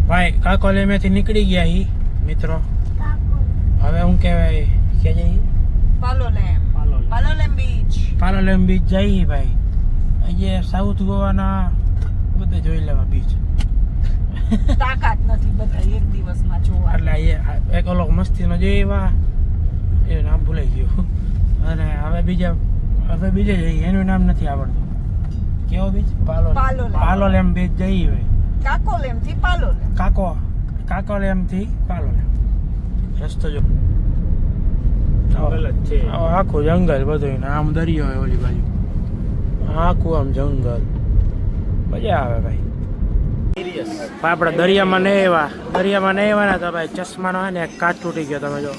ભાઈ કાકોલેમેથી નીકળી ગયા હી મિત્રો. હવે હું કહેવાય કે જઈ પાલોલેમ બીચ. પાલોલેમ બીચ જઈ ભાઈ. અહીંયા સાઉથ ગોવાના બધે જોઈ લેવા બીચ. તાકાત નથી બધા એક દિવસમાં જોવા. એટલે અહીંયા એક ઓલો મસ્તીનો જોઈવા એ નામ ભૂલાઈ ગયું. અને હવે બીજે જઈએ એનું નામ નથી આવડતું. કેવો બીચ? પાલોલેમ બીચ જઈએ ભાઈ. કાકોલેમ થી પાલોલેમ. કાકોલેમ થી પાલોલેમ રસ્તો જો આખું જંગલ બધું ને આમ દરિયો હોય ઓલી બાજુ આખું આમ જંગલ મજા આવે ભાઈ. આપણે દરિયામાં નહીં આવ્યા ને તો ભાઈ ચશ્માનો હોય ને એક કાચ તૂટી ગયો. તમે જો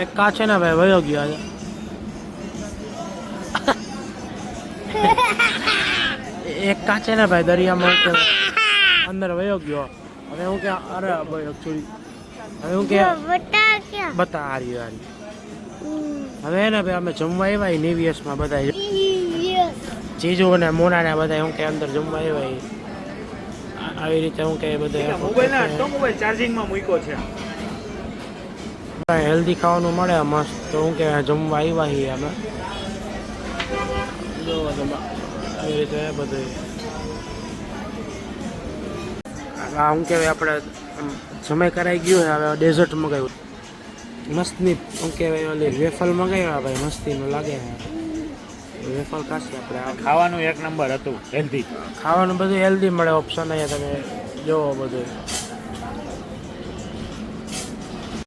એક કાચ છે ને ભાઈ વયો ગયો આજે. એક કાચ છે ને ભાઈ દરિયામાં અંદર વયો ગયો. હવે હું કે અરે ભાઈ એકચ્યુઅલી હવે હું કે બતા હારી હવે ને ભાઈ અમે જમવા આવ્યા નેવિયસમાં બધા ચીજો ને મોના ને બધા હું કે અંદર જમવા આવ્યા આવી રીતે હું કે બધા મોબાઈલ ચાર્જિંગમાં મૂક્યો છે. હેલ્ધી ખાવાનું મળે મસ્ત. તો હું કે જમવા આવ્યા છીએ અમે જો આવી રીતે બધું શું કહેવાય આપણે સમય કરાઈ ગયો હવે ડેઝર્ટ મગાવ્યું મસ્તની શું કહેવાય ઓલી વેફલ મગાવ્યા ભાઈ મસ્તીનું લાગે વેફલ ખાસી આપણે ખાવાનું એક નંબર હતું હેલ્ધી. ખાવાનું બધું હેલ્ધી મળે ઓપ્શન અહીંયા તમે જોવો બધું